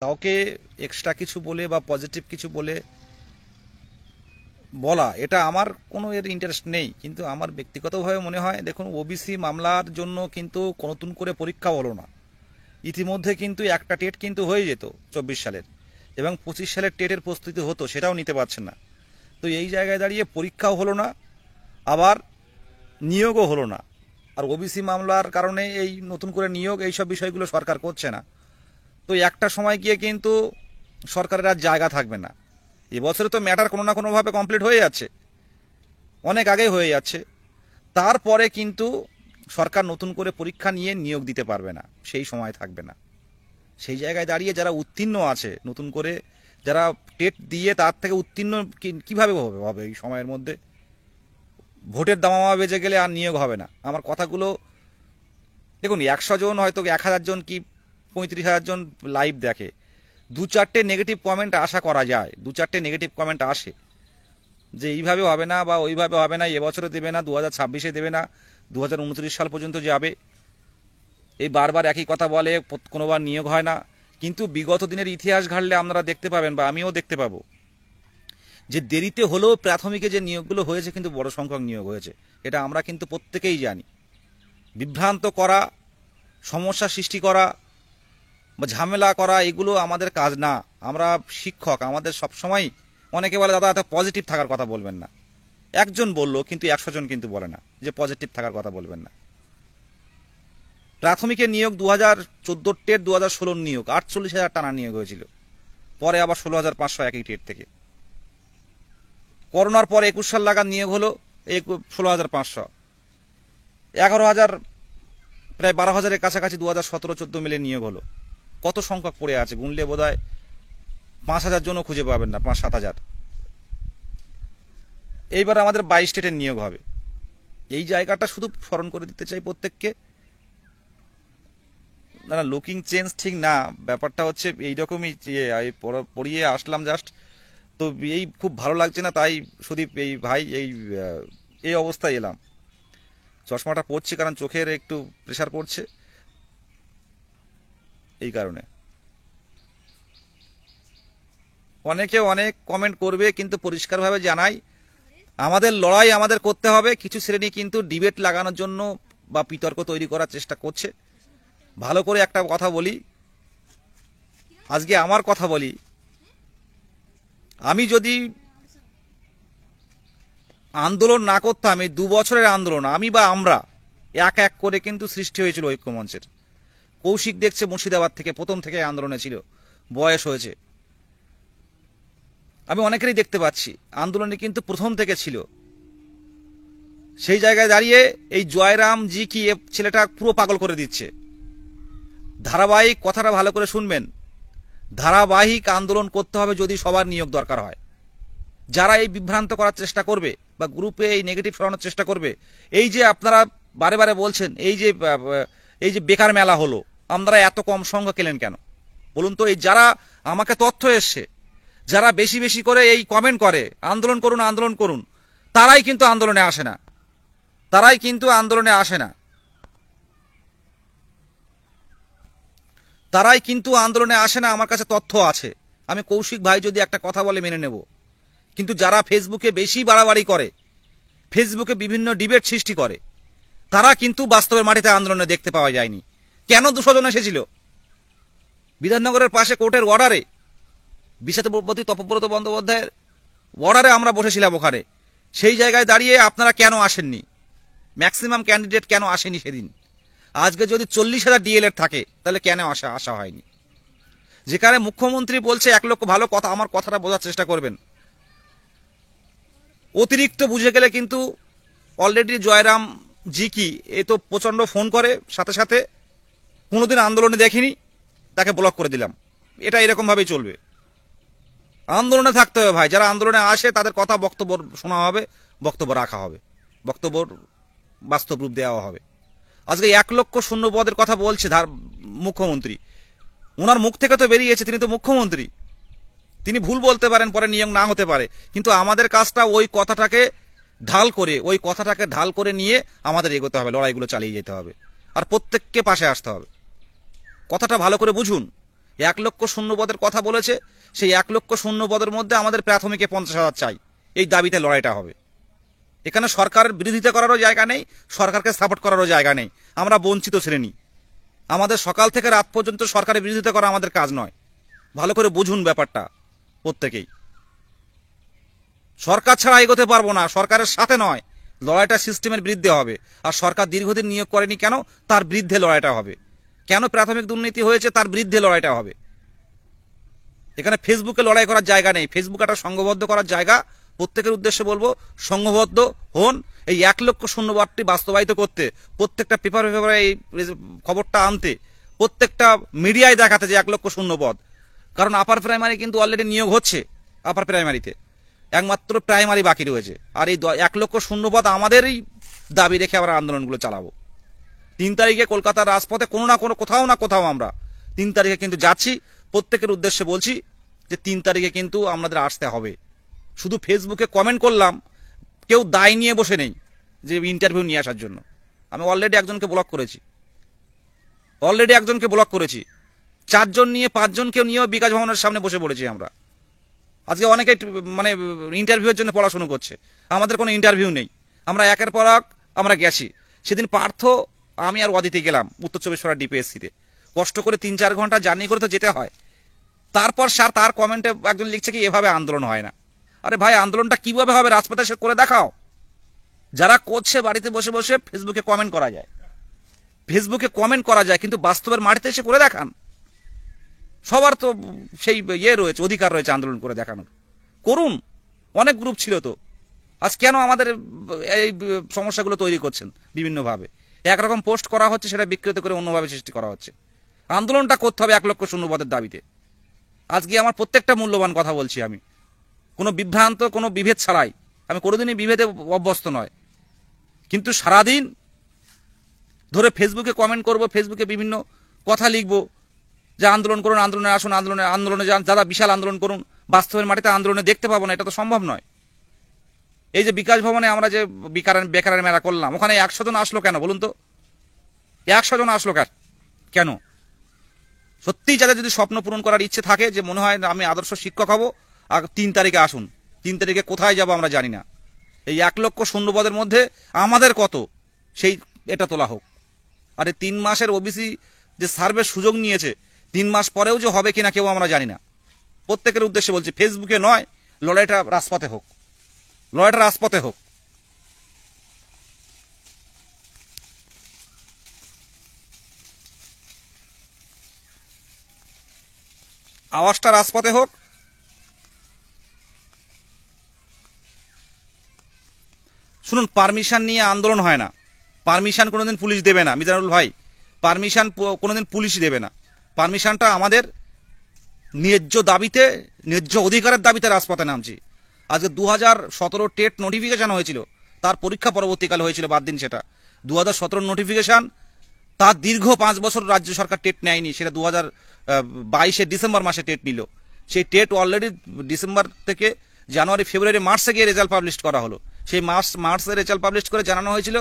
কাউকে এক্সট্রা কিছু বলে বা পজিটিভ কিছু বলে বলা, এটা আমার কোনো এর ইন্টারেস্ট নেই। কিন্তু আমার ব্যক্তিগতভাবে মনে হয়, দেখুন, ওবিসি মামলার জন্য কিন্তু নতুন করে পরীক্ষা হলো না। ইতিমধ্যে কিন্তু একটা টেট কিন্তু হয়ে যেত 24 সালের, এবং 25 সালের টেটের প্রস্তুতি হতো, সেটাও নিতে পারছেন না। তো এই জায়গায় দাঁড়িয়ে পরীক্ষাও হলো না, আবার নিয়োগও হলো না। আর ওবিসি মামলার কারণে এই নতুন করে নিয়োগ, এইসব বিষয়গুলো সরকার করছে না। তো একটা সময় গিয়ে কিন্তু সরকারের আর জায়গা থাকবে না। এবছরে তো ম্যাটার কোনো না কোনোভাবে কমপ্লিট হয়ে যাচ্ছে, অনেক আগেই হয়ে যাচ্ছে। তারপরে কিন্তু সরকার নতুন করে পরীক্ষা নিয়ে নিয়োগ দিতে পারবে না, সেই সময় থাকবে না। সেই জায়গায় দাঁড়িয়ে যারা উত্তীর্ণ আছে, নতুন করে যারা টেট দিয়ে তার থেকে উত্তীর্ণ কিভাবে হবে এই সময়ের মধ্যে? ভোটের দামামা বেজে গেলে আর নিয়োগ হবে না। আমার কথাগুলো দেখুন, 100 জন হয়তো 1000 জন কি 35,000 জন লাইভ দেখে, 2-4টে নেগেটিভ কমেন্ট আশা করা যায়, 2-4টে নেগেটিভ কমেন্ট আসে যে এইভাবে হবে না বা ওইভাবে হবে না, এবছরে দেবে না, 2026-এ দেবে না, 2029 সাল পর্যন্ত যাবে। এই বারবার একই কথা বলে, কোনোবার নিয়োগ হয় না। কিন্তু বিগত দিনের ইতিহাস ঘাটলে আপনারা দেখতে পাবেন, বা আমিও দেখতে পাবো, যে দেরিতে হলেও প্রাথমিকে যে নিয়োগগুলো হয়েছে কিন্তু বড় সংখ্যক নিয়োগ হয়েছে। এটা আমরা কিন্তু প্রত্যেকেই জানি। বিভ্রান্ত করা, সমস্যা সৃষ্টি করা বা ঝামেলা করা, এগুলো আমাদের কাজ না। আমরা শিক্ষক, আমাদের সবসময়, অনেকে বলে দাদা এত পজিটিভ থাকার কথা বলবেন না। একজন বললো, কিন্তু 100 জন কিন্তু বলে না যে পজিটিভ থাকার কথা বলবেন না। প্রাথমিকের নিয়োগ 2014 টেট, 2016 নিয়োগ 48,000 টানা নিয়োগ হয়েছিল, পরে আবার 16,500 একই টেট থেকে। করোনার পর 21 সাল লাগার নিয়োগ হলো 16,500, 11,000, প্রায় 12,000-এর কাছাকাছি 2017-14 মিলে নিয়োগ হলো। কত সংখ্যক পড়ে আছে গুনলে বোধ হয় 5,000 জনও খুঁজে পাবেন না, 5-7,000। এইবার আমাদের 22 স্টেটের নিয়োগ হবে। এই জায়গাটা শুধু স্মরণ করে দিতে চাই প্রত্যেককে। না না, লুকিং চেঞ্জ ঠিক না, ব্যাপারটা হচ্ছে এইরকমই। পড়িয়ে আসলাম জাস্ট, তো এই খুব ভালো লাগছে না, তাই সুদীপ এই ভাই এই অবস্থায় এলাম। চশমাটা পড়ছি কারণ চোখের একটু প্রেশার পড়ছে, এই কারণে। অনেকে অনেক কমেন্ট করবে, কিন্তু পরিষ্কারভাবে জানাই, আমাদের লড়াই আমাদের করতে হবে। কিছু শ্রেণী কিন্তু ডিবেট লাগানোর জন্য বা বিতর্ক তৈরি করার চেষ্টা করছে। ভালো করে একটা কথা বলি, আজকে আমার কথা বলি, আমি যদি আন্দোলন না করতাম, এই 2 বছরের আন্দোলন আমি বা আমরা এক এক করে কিন্তু সৃষ্টি হয়েছিল ঐক্যমঞ্চের। কৌশিক দেখছে মুর্শিদাবাদ থেকে, প্রথম থেকে আন্দোলনে ছিল, বয়স হয়েছে। আমি অনেকেরই দেখতে পাচ্ছি আন্দোলনে কিন্তু প্রথম থেকে ছিল। সেই জায়গায় দাঁড়িয়ে এই জয়রাম জি কি ছেলেটা পুরো পাগল করে দিচ্ছে। ধারাবাহিক, কথাটা ভালো করে শুনবেন, ধারাবাহিক আন্দোলন করতে হবে যদি সবার নিয়োগ দরকার হয়। যারা এই বিভ্রান্ত করার চেষ্টা করবে বা গ্রুপে এই নেগেটিভ ছড়ানোর চেষ্টা করবে, এই যে আপনারা বারে বারে বলছেন এই যে বেকার মেলা হলো, আমরা এত কম সংখ্যা কেলেন কেন বলুন তো? এই যারা আমাকে তথ্য এসছে, যারা বেশি বেশি করে এই কমেন্ট করে আন্দোলন করুন আন্দোলন করুন, তারাই কিন্তু আন্দোলনে আসে না, তারাই কিন্তু আন্দোলনে আসে না, তারাই কিন্তু আন্দোলনে আসে না। আমার কাছে তথ্য আছে, আমি কৌশিক ভাই যদি একটা কথা বলে মেনে নেব। কিন্তু যারা ফেসবুকে বেশি বাড়াবাড়ি করে, ফেসবুকে বিভিন্ন ডিবেট সৃষ্টি করে, তারা কিন্তু বাস্তবের মাটিতে আন্দোলনে দেখতে পাওয়া যায়নি। কেন 200 জন এসেছিল? বিধাননগরের পাশে কোর্টের অর্ডারে, বিচারপতি তপব্রত বন্দ্যোপাধ্যায়ের অর্ডারে আমরা বসেছিলাম ওখানে। সেই জায়গায় দাঁড়িয়ে আপনারা কেন আসেননি? ম্যাক্সিমাম ক্যান্ডিডেট কেন আসেনি সেদিন? আজকে যদি 40,000 ডিএলএড থাকে, তাহলে কেন আসা হয়নি? যেখানে মুখ্যমন্ত্রী বলছে 1 লক্ষ, ভালো কথা, আমার কথাটা বোঝার চেষ্টা করবেন। অতিরিক্ত বুঝে গেলে কিন্তু অলরেডি জয়রাম জি কি এ তো প্রচণ্ড ফোন করে, সাথে সাথে কোনোদিন আন্দোলনে দেখিনি, তাকে ব্লক করে দিলাম। এটা এরকমভাবেই চলবে। আন্দোলনে থাকতে হবে ভাই, যারা আন্দোলনে আসে তাদের কথা, বক্তব্য শোনা হবে, বক্তব্য রাখা হবে, বক্তব্য বাস্তব রূপ দেওয়া হবে। আজকে 1 লক্ষ শূন্য পদের কথা বলছে মুখ্যমন্ত্রী, ওনার মুখ থেকে তো বেরিয়েছে, তিনি তো মুখ্যমন্ত্রী, তিনি ভুল বলতে পারেন, পরে নিয়োগ না হতে পারে। কিন্তু আমাদের কাজটা ওই কথাটাকে ঢাল করে নিয়ে আমাদের এগোতে হবে, লড়াইগুলো চালিয়ে যেতে হবে, আর প্রত্যেককে পাশে আসতে হবে। কথাটা ভালো করে বুঝুন। 1 লক্ষ শূন্যপদের কথা বলেছে, সেই 1 লক্ষ শূন্যপদের মধ্যে আমাদের প্রাথমিকে 50,000 চাই, এই দাবিতে লড়াইটা হবে। এখানে সরকারের বিরোধিতা করারও জায়গা নেই, সরকারকে সাপোর্ট করারও জায়গা নেই। আমরা বঞ্চিত শ্রেণী, আমাদের সকাল থেকে রাত পর্যন্ত সরকারের বিরোধিতা করা আমাদের কাজ নয়। ভালো করে বুঝুন ব্যাপারটা প্রত্যেকেই। সরকার ছাড়া এগোতে পারবো না, সরকারের সাথে নয়, লড়াইটা সিস্টেমের বিরুদ্ধে হবে। আর সরকার দীর্ঘদিন নিয়োগ করেনি কেন, তার বিরুদ্ধে লড়াইটা হবে। কেন প্রাথমিক দুর্নীতি হয়েছে, তার বিরুদ্ধে লড়াইটা হবে। এখানে ফেসবুকে লড়াই করার জায়গা নেই, ফেসবুক একটা সংঘবদ্ধ করার জায়গা। প্রত্যেকের উদ্দেশ্যে বলবো, সংঘবদ্ধ হন। এই 1 লক্ষ শূন্যপদটি বাস্তবায়িত করতে, প্রত্যেকটা পেপারে এই খবরটা আনতে, প্রত্যেকটা মিডিয়ায় দেখাতে যে 1 লক্ষ শূন্যপদ। কারণ আপার প্রাইমারি কিন্তু অলরেডি নিয়োগ হচ্ছে, আপার প্রাইমারিতে একমাত্র প্রাইমারি বাকি রয়েছে। আর এই 1 লক্ষ শূন্যপদ আমাদেরই দাবি রেখে আমরা আন্দোলনগুলো চালাবো। 3 তারিখে কলকাতার রাজপথে কোনো না কোনো কোথাও না কোথাও আমরা 3 তারিখে কিন্তু যাচ্ছি। প্রত্যেকের উদ্দেশ্যে বলছি যে 3 তারিখে কিন্তু আমাদের আসতে হবে। শুধু ফেসবুকে কমেন্ট করলাম, কেউ দায় নিয়ে বসে নেই যে ইন্টারভিউ নিয়ে আসার জন্য। আমি অলরেডি একজনকে ব্লক করেছি, 4 জন নিয়ে 5 জনকে নিয়েও বিকাশ ভবনের সামনে বসে পড়েছি আমরা। আজকে অনেকে মানে ইন্টারভিউয়ের জন্য পড়াশুনো করছে, আমাদের কোনো ইন্টারভিউ নেই। আমরা একের পর এক আমরা গেছি। সেদিন পার্থ, আমি আর অদিতি গেলাম উত্তর চব্বিশ পরগনা ডিপিএসসিতে, কষ্ট করে 3-4 ঘন্টা জার্নি করে তো যেতে হয়। তারপর স্যার তার কমেন্টে একজন লিখছে কি এভাবে আন্দোলন হয় না। আরে ভাই, আন্দোলনটা কিভাবে হবে, রাজপথে এসে করে দেখাও। যারা করছে বাড়িতে বসে বসে ফেসবুকে কমেন্ট করা যায়, কিন্তু বাস্তবের মাটিতে এসে করে দেখান। সবার তো সেই রয়েছে, অধিকার রয়েছে আন্দোলন করে দেখানোর, করুন। অনেক গ্রুপ ছিল তো, আজ কেন আমাদের এই সমস্যাগুলো তৈরি করছেন বিভিন্নভাবে? একরকম পোস্ট করা হচ্ছে, সেটা বিকৃত করে অন্যভাবে সৃষ্টি করা হচ্ছে। আন্দোলনটা করতে হবে 1 লক্ষ শূন্যপদের দাবিতে। আজকে আমার প্রত্যেকটা মূল্যবান কথা বলছি আমি, কোনো বিভ্রান্ত, কোনো বিভেদ ছাড়াই। আমি কোনোদিনই বিভেদে অভ্যস্ত নয়, কিন্তু সারাদিন ধরে ফেসবুকে কমেন্ট করব, ফেসবুকে বিভিন্ন কথা লিখবো যে আন্দোলন করুন, আন্দোলনে আসুন, আন্দোলনে যান, যারা বিশাল আন্দোলন করুন। বাস্তবের মাটিতে আন্দোলনে দেখতে পাবো না, এটা তো সম্ভব নয়। এই যে বিকাশ ভবনে আমরা যে বেকারের মেলা করলাম, ওখানে 100 জন আসলো কেন বলুন তো? 100 জন আসলো কেন? সত্যিই যাদের যদি স্বপ্ন পূরণ করার ইচ্ছে থাকে, যে মনে হয় আমি আদর্শ শিক্ষক হব, আর 3 তারিখে আসুন। 3 তারিখে কোথায় যাব আমরা জানি না। এই 1 লক্ষ শূন্যপদের মধ্যে আমাদের কত, সেই এটা তোলা হোক। আর এই 3 মাসের ওবিসি যে সার্ভের সুযোগ নিয়েছে, 3 মাস পরেও যে হবে কিনা কেউ আমরা জানি না। প্রত্যেকের উদ্দেশ্যে বলছি, ফেসবুকে নয়, লড়াইটা রাজপথে হোক, লড়াইটা রাজপথে হোক। আওয়াজটা রাজপথে হোক। শুনুন, পারমিশন নিয়ে আন্দোলন হয় না, পারমিশন কোনোদিন পুলিশ দেবে না মিজানুল ভাই, পারমিশন কোনোদিন পুলিশ দেবে না। পারমিশনটা আমাদের ন্যায্য দাবিতে, ন্যায্য অধিকারের দাবিতে রাজপথে নামছি। আজকে 2017 টেট নোটিফিকেশন হয়েছিল, তার পরীক্ষা পরবর্তীকালে হয়েছিল, বাদ দিন সেটা। 2017 নোটিফিকেশন, তার দীর্ঘ 5 বছর রাজ্য সরকার টেট নেয়নি, সেটা 2022 ডিসেম্বর মাসে টেট নিল। সেই টেট অলরেডি ডিসেম্বর থেকে জানুয়ারি, ফেব্রুয়ারি, মার্চে গিয়ে রেজাল্ট পাবলিশ করা হলো। সেই মার্চে রেজাল্ট পাবলিশ করে জানানো হয়েছিল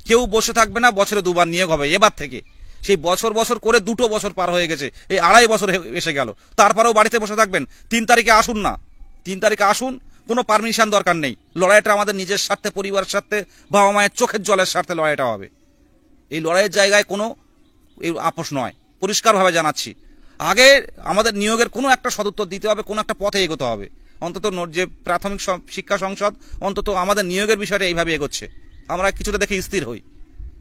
কেউ বসে থাকবে না, বছরে 2 বার নিয়োগ হবে এবার থেকে। সেই বছর করে 2 বছর পার হয়ে গেছে, এই 2.5 বছর এসে গেল। তারপরেও বাড়িতে বসে থাকবেন। 3 তারিখে আসুন না, 3 তারিখে আসুন, কোনো পারমিশন দরকার নেই। লড়াইটা আমাদের নিজের স্বার্থে, পরিবারের স্বার্থে, বাবা মায়ের চোখের জলের স্বার্থে লড়াইটা হবে। এই লড়াইয়ের জায়গায় কোনো আপোষ নয়, পরিষ্কারভাবে জানাচ্ছি। আগে আমাদের নিয়োগের কোনো একটা সদুত্তর দিতে হবে, কোনো একটা পথে এগোতে হবে। অন্তত যে প্রাথমিক শিক্ষা সংসদ অন্তত আমাদের নিয়োগের বিষয়টা এইভাবে এগোচ্ছে, আমরা কিছুটা দেখে স্থির হই।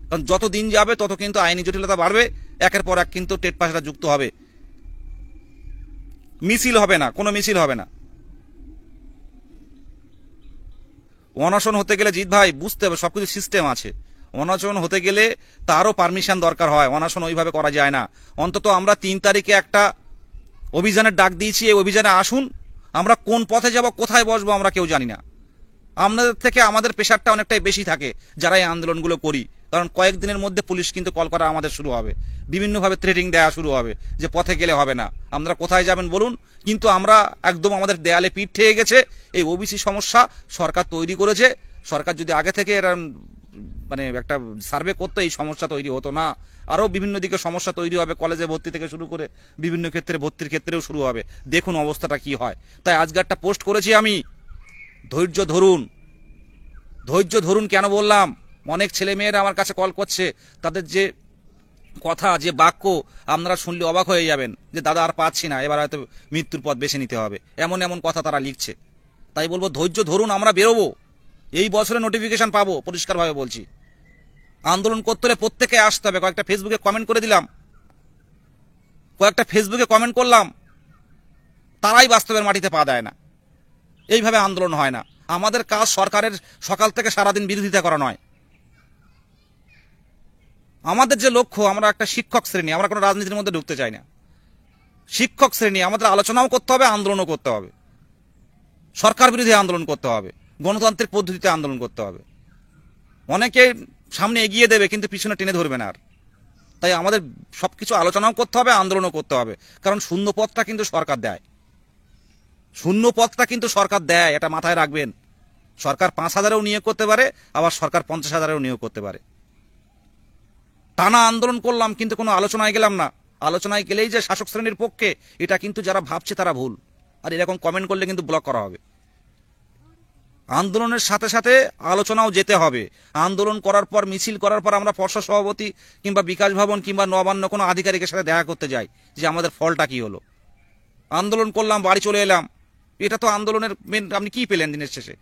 কারণ যত দিন যাবে তত কিন্তু আইনি জটিলতা বাড়বে, একের পর এক কিন্তু টেট পাশটা যুক্ত হবে। মিছিল হবে না, কোনো মিছিল হবে না। অনশন হতে গেলে জিৎ ভাই বুঝতে হবে, সবকিছু সিস্টেম আছে। অনশন হতে গেলে তারও পারমিশন দরকার হয়, অনশন ওইভাবে করা যায় না। অন্তত আমরা 3 তারিখে একটা অভিযানের ডাক দিয়েছি, এই অভিযানে আসুন। আমরা কোন পথে যাব, কোথায় বসবো আমরা কেউ জানি না। আপনাদের থেকে আমাদের প্রেশারটা অনেকটাই বেশি থাকে যারা এই আন্দোলনগুলো করি, কারণ কয়েকদিনের মধ্যে পুলিশ কিন্তু কল করা আমাদের শুরু হবে, বিভিন্নভাবে থ্রেটিং দেওয়া শুরু হবে যে পথে গেলে হবে না, আমরা কোথায় যাবেন বলুন। কিন্তু আমরা একদম আমাদের দেয়ালে পিঠ ঠেকে গেছে। এই ওবিসি সমস্যা সরকার তৈরি করেছে। সরকার যদি আগে থেকে এরা মানে একটা সার্ভে করতে এই সমস্যা তৈরি হতো না। আরও বিভিন্ন দিকে সমস্যা তৈরি হবে, কলেজে ভর্তি থেকে শুরু করে বিভিন্ন ক্ষেত্রে ভর্তির ক্ষেত্রেও শুরু হবে। দেখুন অবস্থাটা কি হয়। তাই আজকে একটা পোস্ট করেছি আমি, ধৈর্য ধরুন। ধৈর্য ধরুন কেন বললাম, অনেক ছেলে মেয়েরা আমার কাছে কল করছে, তাদের যে কথা, যে বাক্য আপনারা শুনলে অবাক হয়ে যাবেন, যে দাদা আর পাচ্ছি না, এবার হয়তো মৃত্যুর পথ বেছে নিতে হবে, এমন এমন কথা তারা লিখছে। তাই বলবো ধৈর্য ধরুন, আমরা বেরোবো, এই বছরে নোটিফিকেশন পাবো, পরিষ্কারভাবে বলছি। আন্দোলন করতে হলে প্রত্যেকে আসতে হবে। কয়েকটা ফেসবুকে কমেন্ট করে দিলাম, কয়েকটা ফেসবুকে কমেন্ট করলাম, তারাই বাস্তবের মাটিতে পা দেয় না। এইভাবে আন্দোলন হয় না। আমাদের কাজ সরকারের সকাল থেকে সারাদিন বিরোধিতা করা নয়। আমাদের যে লক্ষ্য, আমরা একটা শিক্ষক শ্রেণী, আমরা কোনো রাজনীতির মধ্যে ঢুকতে চাই না। শিক্ষক শ্রেণী, আমাদের আলোচনাও করতে হবে, আন্দোলনও করতে হবে, সরকার বিরোধী আন্দোলন করতে হবে, গণতান্ত্রিক পদ্ধতিতে আন্দোলন করতে হবে। অনেকে সামনে এগিয়ে দেবে কিন্তু পিছনে টেনে ধরবে না আর। তাই আমাদের সবকিছু আলোচনাও করতে হবে, আন্দোলনও করতে হবে। কারণ শূন্য পথটা কিন্তু সরকার দেয়, শূন্য পথটা কিন্তু সরকার দেয়, এটা মাথায় রাখবেন। সরকার 5,000-এও নিয়োগ করতে পারে, আবার সরকার 50,000-এও নিয়োগ করতে পারে। টানা আন্দোলন করলাম কিন্তু কোনো আলোচনায় গেলাম না। আলোচনায় গেলেই যে শাসক শ্রেণীর পক্ষে, এটা কিন্তু যারা ভাবছে তারা ভুল। আর এরকম কমেন্ট করলে কিন্তু ব্লক করা হবে। আন্দোলনের সাথে সাথে আলোচনাও যেতে হবে। আন্দোলন করার পর, মিছিল করার পর আমরা পর্ষদ সভাপতি কিংবা বিকাশ ভবন কিংবা নবান্ন কোনো আধিকারিকের সাথে দেখা করতে যাই, যে আমাদের ফলটা কি হলো। আন্দোলন করলাম, বাড়ি চলে এলাম, এটা তো আন্দোলনের মেন, আপনি কি পেলেন দিনের শেষে?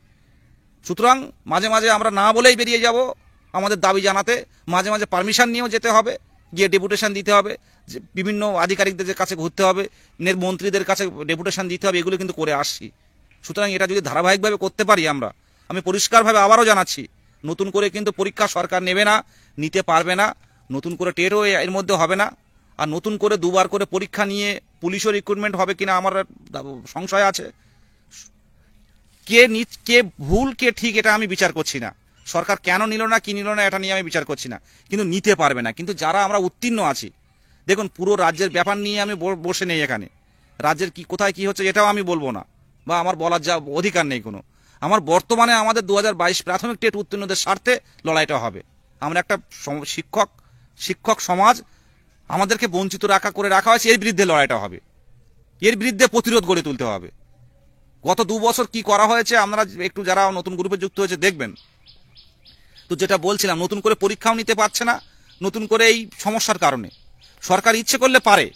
সুতরাং মাঝে মাঝে আমরা না বলেই বেরিয়ে যাব আমাদের দাবি জানাতে, মাঝে মাঝে পারমিশন নিয়েও যেতে হবে, গিয়ে ডেপুটেশন দিতে হবে, যে বিভিন্ন আধিকারিকদের কাছে ঘুরতে হবে, মন্ত্রীদের কাছে ডেপুটেশন দিতে হবে, এগুলো কিন্তু করে আসছি। সুতরাং এটা যদি ধারাবাহিকভাবে করতে পারি আমরা, আমি পরিষ্কারভাবে আবারও জানাচ্ছি, নতুন করে কিন্তু পরীক্ষা সরকার নেবে না, নিতে পারবে না, নতুন করে টেটও এর মধ্যে হবে না। আর নতুন করে দুবার করে পরীক্ষা নিয়ে পুলিশও রিক্রুটমেন্ট হবে কিনা আমার সংশয় আছে। কে ভুল কে ঠিক এটা আমি বিচার করছি না, সরকার কেন নিল না কি নিল না এটা নিয়ে আমি বিচার করছি না, কিন্তু নিতে পারবে না। কিন্তু যারা আমরা উত্তীর্ণ আছি, দেখুন পুরো রাজ্যের ব্যাপার নিয়ে আমি বসে নেই এখানে, রাজ্যের কি কোথায় কি হচ্ছে এটাও আমি বলবো না, বা আমার বলার যা অধিকার নেই কোনো। আমার বর্তমানে আমাদের 2022 প্রাথমিক টেট উত্তীর্ণদের স্বার্থে লড়াইটা হবে। আমরা একটা শিক্ষক সমাজ, আমাদেরকে বঞ্চিত রাখা হয়েছে, এর বিরুদ্ধে লড়াইটা হবে, এর বিরুদ্ধে প্রতিরোধ গড়ে তুলতে হবে। গত 2 বছর কি করা হয়েছে আমরা একটু যারা নতুন গ্রুপে যুক্ত হয়েছে দেখবেন। তো যেটা বলছিলাম, নতুন করে পরীক্ষাও নিতে পারছে না, নতুন করে এই সমস্যার কারণে। সরকার ইচ্ছে করলে পারে,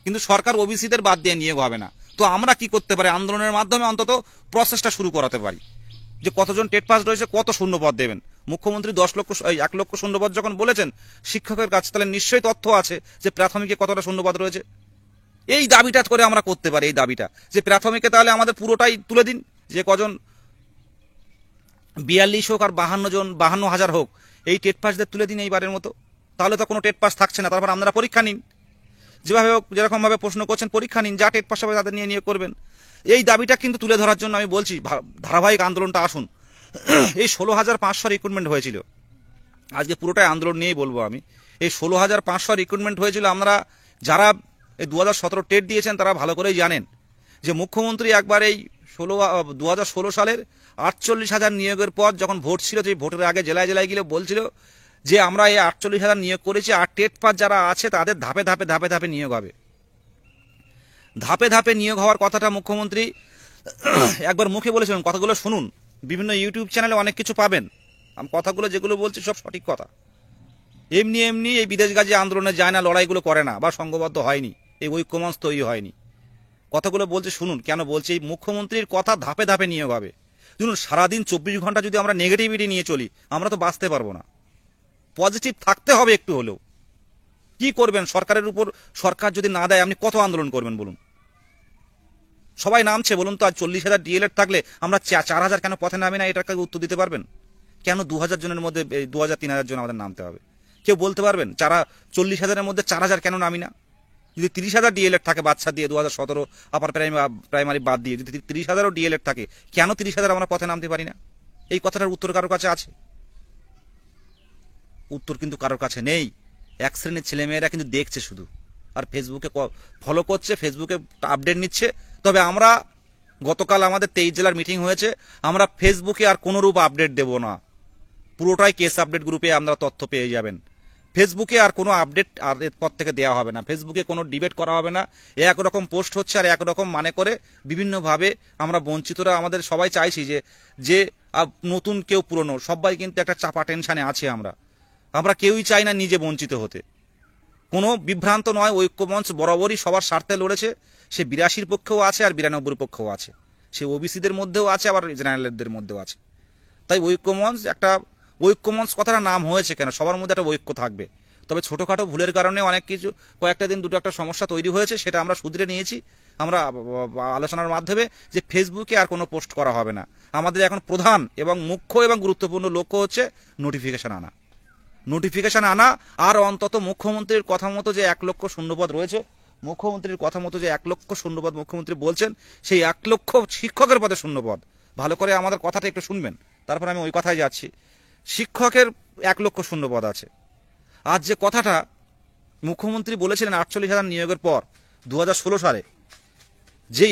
কিন্তু সরকার ওবিসিদের বাদ দিয়ে নিয়োগ হবে না। তো আমরা কি করতে পারি, আন্দোলনের মাধ্যমে অন্তত প্রসেসটা শুরু করাতে পারি, যে কতজন টেট পাস রয়েছে, কত শূন্যপদ দেবেন। মুখ্যমন্ত্রী 1 লক্ষ শূন্যপদ যখন বলেছেন শিক্ষকের কাছে, তাহলে নিশ্চয়ই তথ্য আছে যে প্রাথমিকে কতটা শূন্যপদ রয়েছে। এই দাবিটা করে আমরা করতে পারি, এই দাবিটা যে প্রাথমিকে তাহলে আমাদের পুরোটাই তুলে দিন, যে কজন 42 হোক আর 52,000 হোক, এই টেট পাসদের তুলে দিন এইবারের মতো। তাহলে তো কোনো টেট পাস থাকছে না, তারপর আপনারা পরীক্ষা নিন, যেভাবে হোক যেরকমভাবে প্রশ্ন করছেন পরীক্ষা নিন, যা টেট পাস হবে তাদের নিয়ে করবেন। এই দাবিটা কিন্তু তুলে ধরার জন্য আমি বলছি ধারাবাহিক আন্দোলনটা আসুন। এই 16,500 রিক্রুটমেন্ট হয়েছিল, আজকে পুরোটাই আন্দোলন নিয়েই বলবো আমি। এই 16,500 রিক্রুটমেন্ট হয়েছিল। আমরা যারা এই 2017 টেট দিয়েছেন তারা ভালো করেই জানেন যে মুখ্যমন্ত্রী একবার এই 2016 সালের 48,000 নিয়োগের পর যখন ভোট ছিল, সেই ভোটের আগে জেলায় জেলায় গিয়ে বলছিল যে আমরা এই 48,000 নিয়োগ করেছি, আর টেট পাস যারা আছে তাদের ধাপে ধাপে ধাপে ধাপে নিয়োগ হবে। ধাপে ধাপে নিয়োগ হওয়ার কথাটা মুখ্যমন্ত্রী একবার মুখে বলেছিলেন। কথাগুলো শুনুন, বিভিন্ন ইউটিউব চ্যানেলে অনেক কিছু পাবেন। আমি কথাগুলো যেগুলো বলছি সব সঠিক কথা। এমনি এমনি এই বিদেশগাজী আন্দোলনে যায় না, লড়াইগুলো করে না, বা সংঘবদ্ধ হয়নি, এই ঐক্যমঞ্চ তৈরি হয়নি। কথাগুলো বলছে শুনুন, কেন বলছে, এই মুখ্যমন্ত্রীর কথা ধাপে ধাপে নিয়োগ হবে। শুনুন, সারাদিন 24 ঘন্টা যদি আমরা নেগেটিভিটি নিয়ে চলি, আমরা তো বাঁচতে পারবো না। পজিটিভ থাকতে হবে একটু হলেও। কি করবেন সরকারের উপর? সরকার যদি না দেয় আপনি কত আন্দোলন করবেন বলুন? সবাই নামছে বলুন তো, আজ 40,000 ডিএলএড থাকলে আমরা 4,000 কেন পথে নামি না? এটাকে উত্তর দিতে পারবেন? কেন 2,000 জনের মধ্যে 2,000-3,000 জন আমাদের নামতে হবে? কেউ বলতে পারবেন? 40,000-এর মধ্যে 4,000 কেন নামি না? যদি 30,000 ডিএলএড থাকে বাচ্চা দিয়ে, 2017 আপার প্রাইমারি বাদ দিয়ে যদি 30,000ও ডিএলএড থাকে, কেন 30,000 আমরা পথে নামতে পারি না? এই কথাটার উত্তর কারোর কাছে আছে? উত্তর কিন্তু কারোর কাছে নেই। এক শ্রেণীর ছেলেমেয়েরা কিন্তু দেখছে শুধু, আর ফেসবুকে ফলো করছে, ফেসবুকে আপডেট নিচ্ছে। তবে আমরা গতকাল আমাদের 23 জেলার মিটিং হয়েছে, আমরা ফেসবুকে আর কোনোরূপ আপডেট দেব না। পুরোটাই কেস আপডেট গ্রুপে আপনারা তথ্য পেয়ে যাবেন। ফেসবুকে আর কোনো আপডেট আর এরপর থেকে দেওয়া হবে না, ফেসবুকে কোনো ডিবেট করা হবে না। একরকম পোস্ট হচ্ছে আর একরকম মানে করে বিভিন্নভাবে আমরা বঞ্চিতরা আমাদের সবাই চাইছি যে নতুন কেউ পুরনো সবাই কিন্তু একটা চাপা টেনশানে আছে। আমরা কেউই চাই না নিজে বঞ্চিত হতে। কোনো বিভ্রান্ত নয়, ঐক্যমঞ্চ বরাবরই সবার স্বার্থে লড়েছে। সে 82-র পক্ষেও আছে আর 92-র পক্ষেও আছে, সে ওবিসিদের মধ্যেও আছে আবার জেনারেলদের মধ্যেও আছে। তাই ঐক্যমঞ্চ কথাটা নাম হয়েছে কেন, সবার মধ্যে একটা ঐক্য থাকবে। তবে ছোটোখাটো ভুলের কারণে অনেক কিছু কয়েকটা দিন দুটো একটা সমস্যা তৈরি হয়েছে, সেটা আমরা শুধরে নিয়েছি। আমরা আলোচনার মাধ্যমে যে ফেসবুকে আর কোনো পোস্ট করা হবে না। আমাদের এখন প্রধান এবং মুখ্য এবং গুরুত্বপূর্ণ লক্ষ্য হচ্ছে নোটিফিকেশন আনা। আর অন্তত মুখ্যমন্ত্রীর কথা মতো যে 1 লক্ষ শূন্যপদ রয়েছে, মুখ্যমন্ত্রীর কথা মতো যে 1 লক্ষ শূন্যপদ মুখ্যমন্ত্রী বলছেন, সেই 1 লক্ষ শিক্ষকের পদে শূন্যপদ। ভালো করে আমাদের কথাটা একটু শুনবেন, তারপর আমি ওই কথায় যাচ্ছি। শিক্ষকের 1 লক্ষ শূন্যপদ আছে। আজ যে কথাটা মুখ্যমন্ত্রী বলেছিলেন 48,000 নিয়োগের পর 2016 সালে, যে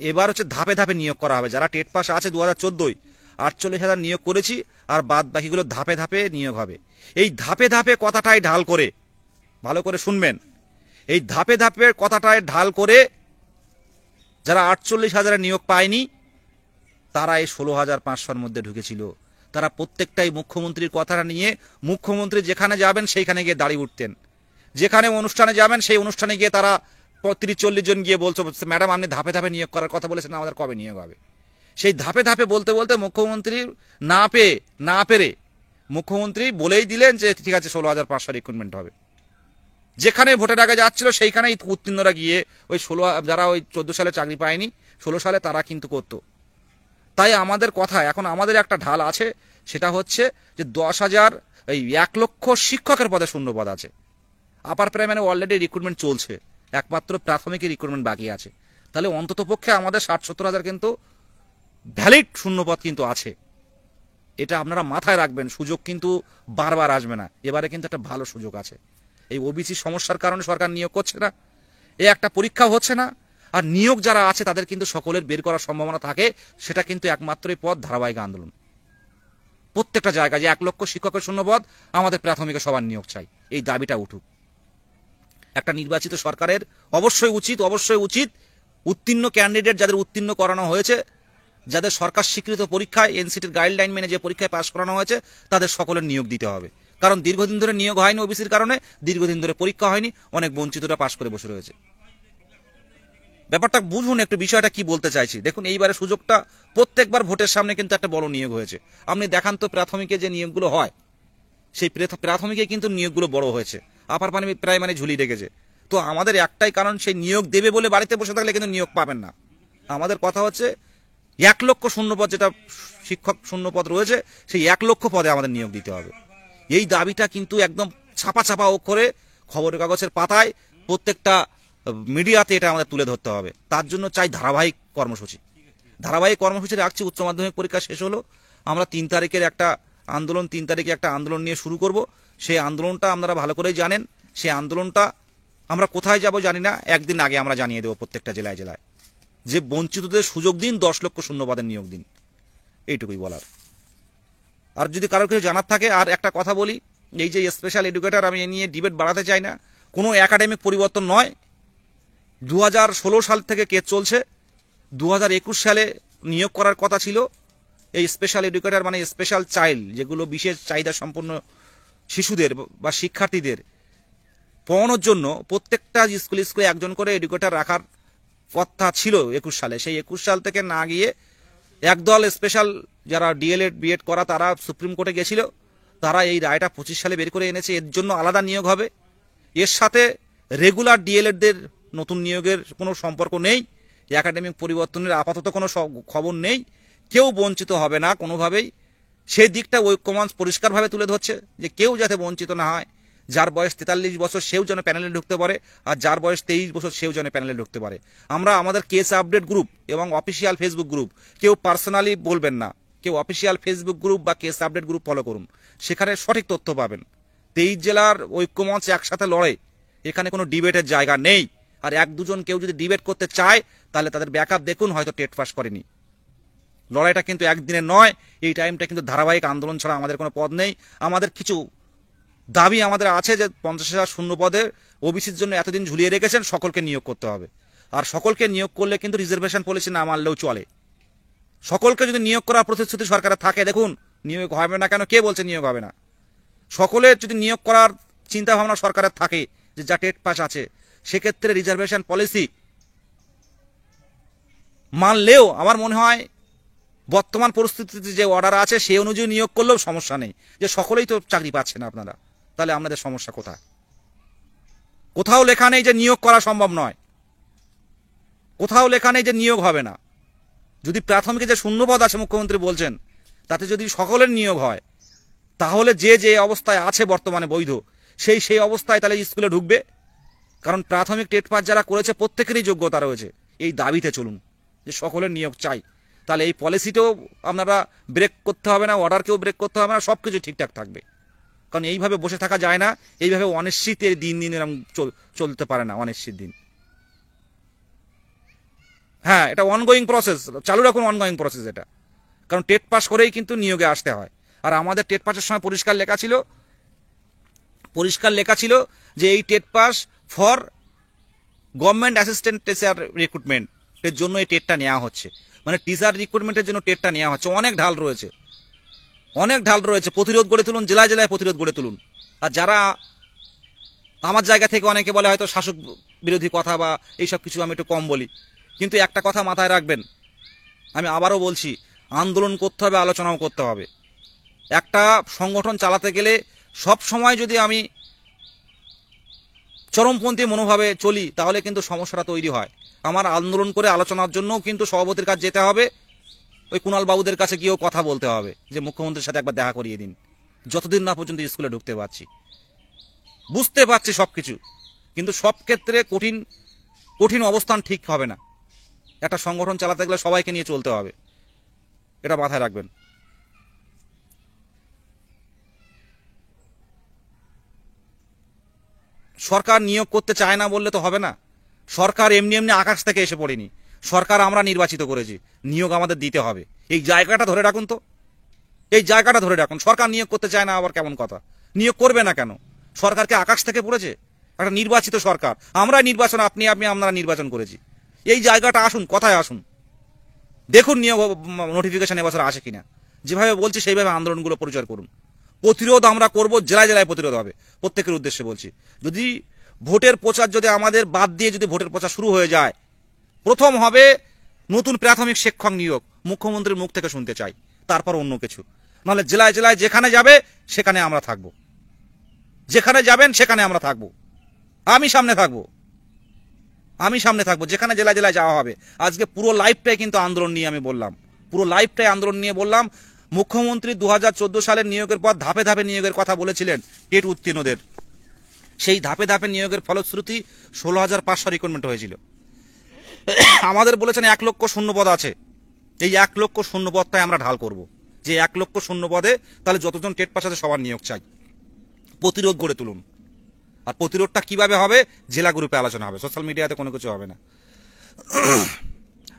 এবার হচ্ছে ধাপে ধাপে নিয়োগ করা হবে। যারা টেট পাস আছে 2014 48,000 নিয়োগ করেছি, আর বাদ বাকিগুলো ধাপে ধাপে নিয়োগ হবে। এই ধাপে ধাপে কথাটাই ঢাল করে, ভালো করে শুনবেন, এই ধাপে ধাপে কথাটায় ঢাল করে যারা 48,000 নিয়োগ পায়নি তারা এই 16,500-র মধ্যে ঢুকেছিল। তারা প্রত্যেকটাই মুখ্যমন্ত্রীর কথাটা নিয়ে, মুখ্যমন্ত্রী যেখানে যাবেন সেইখানে গিয়ে দাঁড়িয়ে উঠতেন। যেখানে অনুষ্ঠানে যাবেন সেই অনুষ্ঠানে গিয়ে তারা 30-40 জন গিয়ে বলছে, ম্যাডাম আপনি ধাপে ধাপে নিয়োগ করার কথা বলেছেন, আমাদের কবে নিয়োগ হবে? সেই ধাপে ধাপে বলতে বলতে মুখ্যমন্ত্রী না পেরে মুখ্যমন্ত্রী বলেই দিলেন যে ঠিক আছে 16,500 রিক্রুটমেন্ট হবে। যেখানে ভোটের আগে যাচ্ছিল সেইখানেই উত্তীর্ণরা গিয়ে ওই যারা ওই 14 সালে চাকরি পায়নি 16 সালে তারা কিন্তু করতো। তাই আমাদের কথা এখন, আমাদের একটা ঢাল আছে, সেটা হচ্ছে যে 1 লক্ষ শিক্ষকের পদে শূন্যপদ আছে। আপার প্রাইমারি অলরেডি রিক্রুটমেন্ট চলছে, একমাত্র প্রাথমিকের রিক্রুটমেন্ট বাকি আছে। তাহলে অন্তত পক্ষে আমাদের 60-70 হাজার কিন্তু ভ্যালিড শূন্যপদ কিন্তু আছে। এটা আপনারা মাথায় রাখবেন। সুযোগ কিন্তু বারবার আসবে না, এবারে কিন্তু একটা ভালো সুযোগ আছে। এই ওবিসি সমস্যার কারণে সরকার নিয়োগ করছে না, একটা পরীক্ষা হচ্ছে না, আর নিয়োগ যারা আছে তাদের কিন্তু সকলের বের করার সম্ভাবনা থাকে। সেটা কিন্তু একমাত্রই পথ ধারাবাহিক আন্দোলন। প্রত্যেকটা জায়গায় যে 1 লক্ষ শিক্ষকের শূন্যপদ, আমাদের প্রাথমিকে সবার নিয়োগ চাই, এই দাবিটা উঠুক। একটা নির্বাচিত সরকারের অবশ্যই উচিত উত্তীর্ণ ক্যান্ডিডেট যাদের উত্তীর্ণ করানো হয়েছে, যাদের সরকার স্বীকৃত পরীক্ষায় এনসিটির গাইডলাইন মেনে যে পরীক্ষায় পাশ করানো হয়েছে, তাদের সকলের নিয়োগ দিতে হবে। কারণ দীর্ঘদিন ধরে নিয়োগ হয়নি ওবিসির কারণে, দীর্ঘদিন ধরে পরীক্ষা হয়নি, অনেক বঞ্চিতরা পাশ করে বসে রয়েছে। ব্যাপারটা বুঝুন একটু, বিষয়টা কি বলতে চাইছি। দেখুন, এইবারে সুযোগটা, প্রত্যেকবার ভোটের সামনে কিন্তু একটা বড় নিয়োগ হয়েছে। আপনি দেখান তো প্রাথমিকে যে নিয়োগগুলো হয়, সেই প্রাথমিকে কিন্তু নিয়োগগুলো বড় হয়েছে, আপার প্রাইমারি ঝুলি রেখেছে। তো আমাদের একটাই কারণ, সেই নিয়োগ দেবে বলে বাড়িতে বসে থাকলে কিন্তু নিয়োগ পাবেন না। আমাদের কথা হচ্ছে 1 লক্ষ শূন্যপদ, যেটা শিক্ষক শূন্যপদ রয়েছে, সেই 1 লক্ষ পদে আমাদের নিয়োগ দিতে হবে। এই দাবিটা কিন্তু একদম ছাপা অক্ষরে খবরের কাগজের পাতায়, প্রত্যেকটা মিডিয়াতে এটা আমাদের তুলে ধরতে হবে। তার জন্য চাই ধারাবাহিক কর্মসূচি রাখছি। উচ্চ মাধ্যমিক পরীক্ষা শেষ হলো, আমরা 3 তারিখে একটা আন্দোলন নিয়ে শুরু করব। সেই আন্দোলনটা আপনারা ভালো করেই জানেন। সেই আন্দোলনটা আমরা কোথায় যাব জানি না, একদিন আগে আমরা জানিয়ে দেবো প্রত্যেকটা জেলায় যে বঞ্চিতদের সুযোগ দিন, 10 লক্ষ শূন্যপদের নিয়োগ দিন। এইটুকুই বলার। আর যদি কারোর কিছু জানার থাকে, আর একটা কথা বলি, এই যে স্পেশাল এডুকেটর, আমি এ নিয়ে ডিবেট বাড়াতে চাই না, কোনো একাডেমিক পরিবর্তন নয়। 2016 সাল থেকে কেস চলছে, 2021 সালে নিয়োগ করার কথা ছিল। এই স্পেশাল এডুকেটর মানে স্পেশাল চাইল্ড, যেগুলো বিশেষ চাহিদা সম্পন্ন শিশুদের বা শিক্ষার্থীদের পড়ানোর জন্য প্রত্যেকটা স্কুলে একজন করে এডুকেটর রাখার কথা ছিল 21 সালে। সেই 21 সাল থেকে না গিয়ে একদল স্পেশাল যারা ডিএলএড বিএড করা, তারা সুপ্রিম কোর্টে গেছিল, তারা এই রায়টা 25 সালে বের করে এনেছে। এর জন্য আলাদা নিয়োগ হবে, এর সাথে রেগুলার ডিএলএডদের নতুন নিয়োগের কোনো সম্পর্ক নেই। একাডেমিক পরিবর্তনের আপাতত কোনো খবর নেই, কেউ বঞ্চিত হবে না কোনোভাবেই। সেই দিকটা ঐক্যমঞ্চ পরিষ্কারভাবে তুলে ধরছে যে কেউ যাতে বঞ্চিত না হয়। যার বয়স 43 বছর সেও যেন প্যানেলে ঢুকতে পারে, আর যার বয়স 23 বছর সেও যেন প্যানেলে ঢুকতে পারে। আমরা আমাদের কেস আপডেট গ্রুপ এবং অফিসিয়াল ফেসবুক গ্রুপ, কেউ পার্সোনালি বলবেন না, কেউ অফিসিয়াল ফেসবুক গ্রুপ বা কেস আপডেট গ্রুপ ফলো করুন, সেখানে সঠিক তথ্য পাবেন। 23 জেলার ঐক্যমঞ্চ একসাথে লড়ে, এখানে কোনো ডিবেটের জায়গা নেই। আর 1-2 জন কেউ যদি ডিবেট করতে চায়, তাহলে তাদের ব্যাকআপ দেখুন, হয়তো টেট পাস করেনি। লড়াইটা কিন্তু একদিনের নয়, এই টাইমটা কিন্তু ধারাবাহিক আন্দোলন ছাড়া আমাদের কোনো পথ নেই। আমাদের কিছু দাবি আমাদের আছে যে 50,000 শূন্য পদে ওবিসির জন্য এতদিন ঝুলিয়ে রেখেছেন, সকলকে নিয়োগ করতে হবে। আর সকলকে নিয়োগ করলে কিন্তু রিজার্ভেশন পলিসি না মানলেও চলে। সকলকে যদি নিয়োগ করার প্রতিশ্রুতি সরকারের থাকে, দেখুন নিয়োগ হবে না কেন, কে বলছে নিয়োগ হবে না? সকলের যদি নিয়োগ করার চিন্তা ভাবনা সরকারের থাকে, যে যা টেট পাস আছে, সেক্ষেত্রে রিজার্ভেশন পলিসি মানলেও আমার মনে হয় বর্তমান পরিস্থিতিতে যে অর্ডার আছে সেই অনুযায়ী নিয়োগ করলেও সমস্যা নেই। যে সকলেই তো চাকরি পাচ্ছেন আপনারা, তাহলে আপনাদের সমস্যা কোথায়? কোথাও লেখা নেই যে নিয়োগ করা সম্ভব নয়, কোথাও লেখা নেই যে নিয়োগ হবে না। যদি প্রাথমিকে যে শূন্যপদ আছে মুখ্যমন্ত্রী বলছেন, তাতে যদি সকলের নিয়োগ হয়, তাহলে যে যে অবস্থায় আছে বর্তমানে বৈধ, সেই অবস্থায় তাহলে স্কুলে ঢুকবে। কারণ প্রাথমিক টেট পাস যারা করেছে প্রত্যেকেরই যোগ্যতা রয়েছে। এই দাবিতে চলুন যে সকলের নিয়োগ চাই, তাহলে এই পলিসিটাও আপনারা ব্রেক করতে হবে না, অর্ডারকেও ব্রেক করতে হবে না, সব কিছু ঠিকঠাক থাকবে। কারণ এইভাবে বসে থাকা যায় না, এইভাবে অনিশ্চিতের দিন এরকম চলতে পারে না, অনিশ্চিত দিন। হ্যাঁ, এটা অনগোয়িং প্রসেস, চালু রাখুন অনগোয়িং প্রসেস এটা। কারণ টেট পাস করেই কিন্তু নিয়োগে আসতে হয়। আর আমাদের টেট পাসের সময় পরিষ্কার লেখা ছিল যে এই TET pass for government assistant teacher রিক্রুটমেন্টের জন্য এই টেটটা নেওয়া হচ্ছে। মানে টিচার রিক্রুটমেন্টের জন্য টেটটা নেওয়া হচ্ছে। অনেক ঢাল রয়েছে, প্রতিরোধ গড়ে তুলুন, জেলায় জেলায় প্রতিরোধ গড়ে তুলুন। আর যারা আমার জায়গা থেকে অনেকে বলে হয়তো শাসক বিরোধী কথা বা এইসব কিছু আমি একটু কম বলি, কিন্তু একটা কথা মাথায় রাখবেন, আমি আবারও বলছি, আন্দোলন করতে হবে, আলোচনাও করতে হবে। একটা সংগঠন চালাতে গেলে সব সময় যদি আমি চরমপন্থী মনোভাবে চলি, তাহলে কিন্তু সমস্যাটা তৈরি হয়। আমার আন্দোলন করে আলোচনার জন্যও কিন্তু সভাপতির কাছে যেতে হবে, ওই কুণাল বাবুদের কাছে গিয়েও কথা বলতে হবে যে মুখ্যমন্ত্রীর সাথে একবার দেখা করিয়ে দিন, যতদিন না পর্যন্ত স্কুলে ঢুকতে পারছি। বুঝতে পারছি সবকিছু, কিন্তু সব ক্ষেত্রে কঠিন অবস্থান ঠিক হবে না। একটা সংগঠন চালাতে গেলে সবাইকে নিয়ে চলতে হবে, এটা মাথায় রাখবেন। সরকার নিয়োগ করতে চায় না বললে তো হবে না। সরকার এমনি এমনি আকাশ থেকে এসে পড়েনি, সরকার আমরা নির্বাচিত করেছি, নিয়োগ আমাদের দিতে হবে। এই জায়গাটা ধরে রাখুন তো, এই জায়গাটা ধরে রাখুন। সরকার নিয়োগ করতে চায় না আবার কেমন কথা? নিয়োগ করবে না কেন? সরকারকে আকাশ থেকে পড়েছে? একটা নির্বাচিত সরকার, আমরা নির্বাচন, আমরা নির্বাচন করেছি। এই জায়গাটা আসুন, কথায় আসুন, দেখুন নিয়োগ নোটিফিকেশন এবছর আসে কিনা। যেভাবে বলছি সেইভাবে আন্দোলনগুলো পরিচয় করুন। প্রতিরোধ আমরা করব, জেলায় জেলায় প্রতিরোধ হবে, প্রত্যেকের উদ্দেশ্যে বলছি। যদি ভোটের প্রচার যদি আমাদের বাদ দিয়ে যদি ভোটের প্রচার শুরু হয়ে যায়, প্রথম হবে নতুন প্রাথমিক শিক্ষক নিয়োগ, মুখ্যমন্ত্রীর মুখ থেকে শুনতে চাই, তারপর অন্য কিছু। নাহলে জেলায় জেলায় যেখানে যাবে সেখানে আমরা থাকবো, যেখানে যাবেন সেখানে আমরা থাকবো। আমি সামনে থাকবো, যেখানে জেলায় জেলায় যাওয়া হবে। আজকে পুরো লাইফটাই কিন্তু আন্দোলন নিয়ে আমি বললাম, মুখ্যমন্ত্রী 2014 সালের নিয়োগের পর ধাপে ধাপে নিয়োগের কথা বলেছিলেন টেট উত্তীর্ণদের। সেই ধাপে ধাপে নিয়োগের ফলশ্রুতি 16,500 রিক্রুটমেন্ট হয়েছিল। আমাদের বলেছেন 1 লক্ষ শূন্য পদ আছে, এই 1 লক্ষ শূন্য পদটাই আমরা ঢাল করব। যে 1 লক্ষ শূন্য পদে তাহলে যতজন টেট পাস আছে সবার নিয়োগ চাই। প্রতিরোধ গড়ে তুলুন। আর প্রতিরোধটা কিভাবে হবে? জেলা গ্রুপে আলোচনা হবে, সোশ্যাল মিডিয়াতে কোনো কিছু হবে না।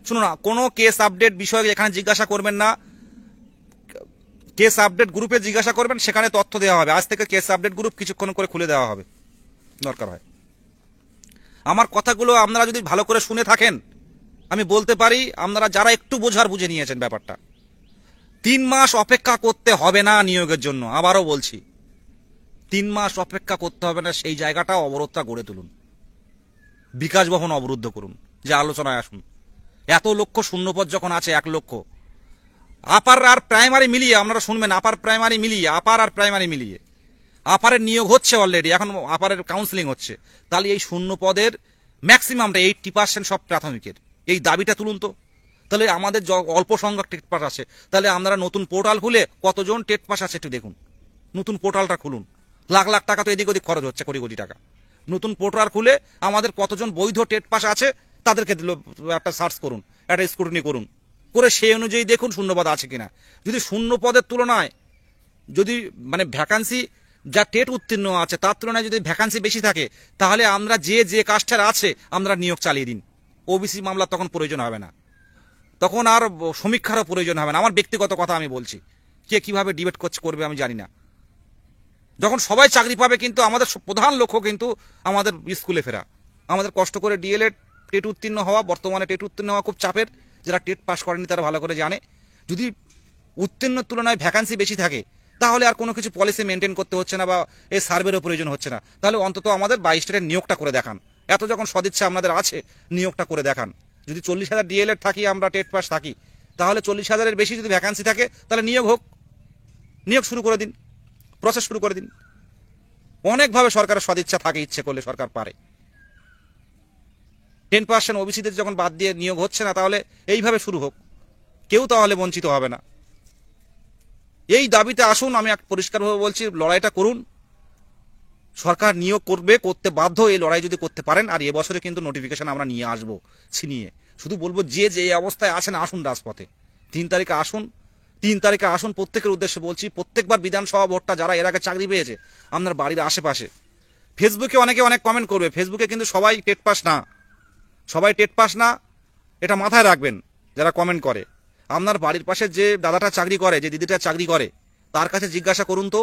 শুনুন না, কোনো কেস আপডেট বিষয়ে এখানে জিজ্ঞাসা করবেন না, কেস আপডেট গ্রুপে জিজ্ঞাসা করবেন, সেখানে তথ্য দেওয়া হবে। আজ থেকে কেস আপডেট গ্রুপ কিছুক্ষণ করে খুলে দেওয়া হবে, দরকার হয়। আমার কথাগুলো আপনারা যদি ভালো করে শুনে থাকেন, আমি বলতে পারি আপনারা যারা একটু বুঝে নিয়েছেন ব্যাপারটা, 3 মাস অপেক্ষা করতে হবে না নিয়োগের জন্য। আবারও বলছি, 3 মাস অপেক্ষা করতে হবে না। সেই জায়গাটা অবরোধটা গড়ে তুলুন, বিকাশ ভবন অবরুদ্ধ করুন, যে আলোচনায় আসুন। এত লক্ষ শূন্যপদ যখন আছে, 1 লক্ষ আপার আর প্রাইমারি মিলিয়ে, আপনারা শুনবেন, আপার আর প্রাইমারি মিলিয়ে আপারের নিয়োগ হচ্ছে অলরেডি, এখন আপারের কাউন্সিলিং হচ্ছে। তাহলে এই শূন্য পদের ম্যাক্সিমামটা 80% সব প্রাথমিকের। এই দাবিটা তুলুন তো। তাহলে আমাদের অল্প সংখ্যক টেট পাস আছে, তাহলে আপনারা নতুন পোর্টাল খুলে কতজন টেট পাস আছে একটু দেখুন। নতুন পোর্টালটা খুলুন, লাখ লাখ টাকা তো এদিক ওদিক খরচ হচ্ছে, কোটি কোটি টাকা। নতুন পোর্টাল খুলে আমাদের কতজন বৈধ টেট পাস আছে তাদেরকে একটা সার্চ করুন, একটা স্ক্রুটিনি করুন, করে সেই অনুযায়ী দেখুন শূন্যপদ আছে কিনা। যদি শূন্য পদের তুলনায় যদি মানে ভ্যাকান্সি যা টেট উত্তীর্ণ আছে তার তুলনায় যদি ভ্যাকান্সি বেশি থাকে, তাহলে আমরা যে কাস্টের আছে আমরা নিয়োগ চালিয়ে দিন, ওবিসি মামলা তখন প্রয়োজন হবে না। তখন আর সমীক্ষারও প্রয়োজন হবে না। আমার ব্যক্তিগত কথা আমি বলছি, কে কিভাবে ডিবেট করবে আমি জানি না। যখন সবাই চাকরি পাবে, কিন্তু আমাদের প্রধান লক্ষ্য কিন্তু আমাদের স্কুলে ফেরা, আমাদের কষ্ট করে ডিএলএড টেট উত্তীর্ণ হওয়া। বর্তমানে টেট উত্তীর্ণ হওয়া খুব চাপের, যারা টেট পাস করেনি তারা ভালো করে জানে। যদি উত্তীর্ণের তুলনায় ভ্যাকান্সি বেশি থাকে, তাহলে আর কোনো কিছু পলিসি মেনটেন করতে হচ্ছে না বা এই সার্ভেরও প্রয়োজন হচ্ছে না। তাহলে অন্তত আমাদের 22 স্টেটের নিয়োগটা করে দেখান। এত যখন সদিচ্ছা আমাদের আছে, নিয়োগটা করে দেখান। যদি 40,000 ডিএলএড থাকি, আমরা টেট পাস থাকি, তাহলে 40,000-এর বেশি যদি ভ্যাকান্সি থাকে, তাহলে নিয়োগ হোক, নিয়োগ শুরু করে দিন, প্রসেস শুরু করে দিন। অনেকভাবে সরকারের সদিচ্ছা থাকে, ইচ্ছে করলে সরকার পারে। 10% ওবিসিদের যখন বাদ দিয়ে নিয়োগ হচ্ছে না, তাহলে এইভাবে শুরু হোক, কেউ তাহলে বঞ্চিত হবে না। এই দাবিতে আসুন, আমি পরিষ্কারভাবে বলছি, লড়াইটা করুন। সরকার নিয়োগ করবে, করতে বাধ্য। এই লড়াই যদি করতে পারেন, আর এবছরে কিন্তু নোটিফিকেশন আমরা নিয়ে আসবো ছিনিয়ে। শুধু বলবো যে যে অবস্থায় আছেন, আসুন রাজপথে। 3 তারিখে আসুন, 3 তারিখে আসুন। প্রত্যেকের উদ্দেশ্যে বলছি, প্রত্যেকবার বিধানসভা ভোটটা যারা এর আগে চাকরি পেয়েছে আপনার বাড়ির আশেপাশে, ফেসবুকে অনেকে অনেক কমেন্ট করবে, ফেসবুকে কিন্তু সবাই টেট পাস না, সবাই টেট পাস না, এটা মাথায় রাখবেন যারা কমেন্ট করে। আপনার বাড়ির পাশে যে দাদাটা চাকরি করে, যে দিদিটা চাকরি করে, তার কাছে জিজ্ঞাসা করুন তো